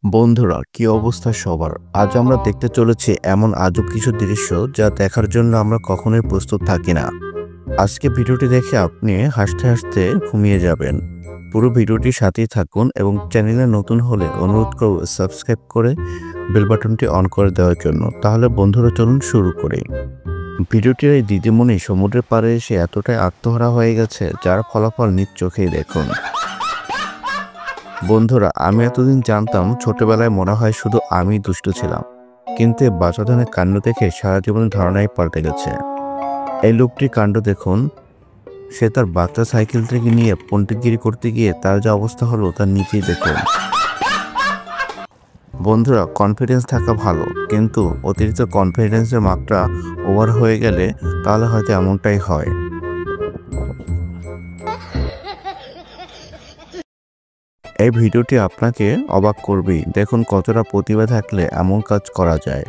বন্ধুরা, কি অবস্থা সবার? আজ আমরা দেখতে চলেছি এমন আজব কিছু দৃশ্য যা দেখার জন্য আমরা কখনোই প্রস্তুত থাকি না। আজকে ভিডিওটি দেখে আপনি হাসতে হাসতে ঘুমিয়ে যাবেন। পুরো ভিডিওটির সাথেই থাকুন এবং চ্যানেলে নতুন হলে অনুরোধ করব সাবস্ক্রাইব করে বেল বাটনটি অন করে দেওয়ার জন্য। তাহলে বন্ধুরা চলুন শুরু করি। ভিডিওটির এই দিদিমণি সমুদ্রের পাড়ে এসে এতটাই আত্মহারা হয়ে গেছে যার ফলাফল নিজ চোখেই দেখুন। বন্ধুরা, আমি এতদিন জানতাম ছোটবেলায় মনে হয় শুধু আমি দুষ্ট ছিলাম, কিন্তু এই বাচ্চাধনের কাণ্ড দেখে সারা জীবনের ধারণাই পাল্টে গেছে। এই লোকটির কাণ্ড দেখুন, সে তার বাচ্চা সাইকেলটিকে নিয়ে পণ্ডিতগিরি করতে গিয়ে তার যা অবস্থা হলো তার নিজেই দেখুন। বন্ধুরা, কনফিডেন্স থাকা ভালো, কিন্তু অতিরিক্ত কনফিডেন্সের মাত্রা ওভার হয়ে গেলে তাহলে হয়তো এমনটাই হয়। এই ভিডিওটি আপনাকে অবাক করবেই। দেখুন কতটা প্রতিভা থাকলে এমন কাজ করা যায়।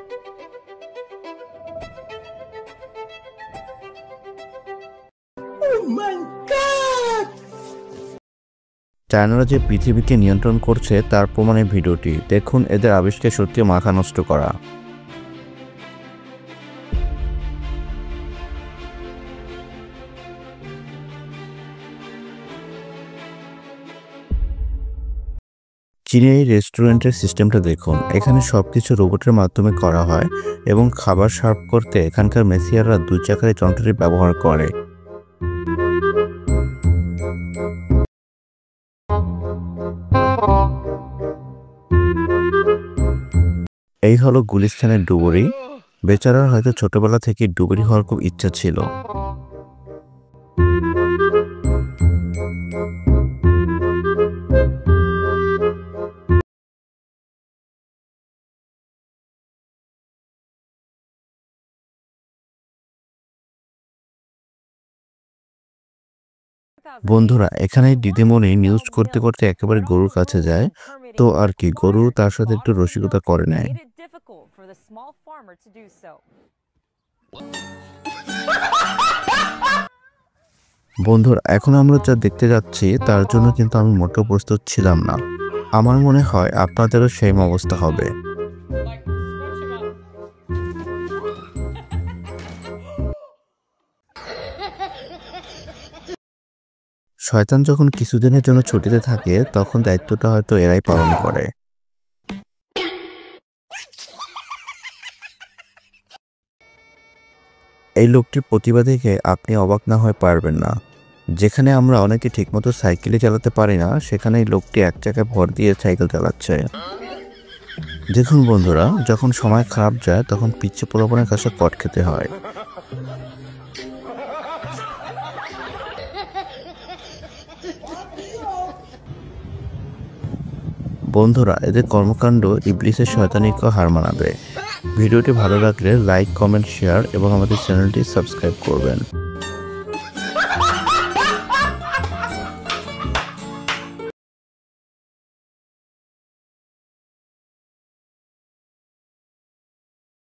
চায়নারা যে পৃথিবীকে নিয়ন্ত্রণ করছে তার প্রমাণে ভিডিওটি দেখুন। এদের আবিষ্কার সত্যি মাথা নষ্ট করা। চীনের এই রেস্টুরেন্টের সিস্টেমটা দেখুন। এখানে সবকিছু রোবটের মাধ্যমে করা হয় এবং খাবার সার্ভ করতে এখানকার মেসিয়াররা 2 চাকার যন্ত্রটি ব্যবহার করে। এই হলো গুলিস্তানের ডুবুরি। বেচারার হয়তো ছোটবেলা থেকে ডুবুরি হওয়ার খুব ইচ্ছা ছিল। বন্ধুরা, এখানে দিদিমণি নিউজ করতে করতে একেবারে গরুর কাছে যায়, তো আর কি, গরু তার সাথে একটু রসিকতা করে নেয়। বন্ধুরা, এখন আমরা যা দেখতে যাচ্ছি তার জন্য কিন্তু আমি মোটেও প্রস্তুত ছিলাম না। আমার মনে হয় আপনাদেরও সেম অবস্থা হবে। শয়তান যখন কিছুদিনের জন্য ছুটিতে থাকে তখন দায়িত্বটা হয়তো এরাই পালন করে। এই লোকটির প্রতিভা দেখে আপনি অবাক না হয়ে পারবেন না। যেখানে আমরা অনেকে ঠিকমতো সাইকেলে চালাতে পারি না, সেখানে এই লোকটি 1 চাকায় ভর দিয়ে সাইকেল চালাচ্ছে। দেখুন বন্ধুরা, যখন সময় খারাপ যায় তখন পিচ্ছে পোলাপানের কাছে কট খেতে হয়। বন্ধুরা, এদের কর্মকাণ্ড ইবলিসের শয়তানিকেও হার মানাবে। ভিডিওটি ভালো লাগলে লাইক, কমেন্ট, শেয়ার এবং আমাদের চ্যানেলটি সাবস্ক্রাইব করবেন।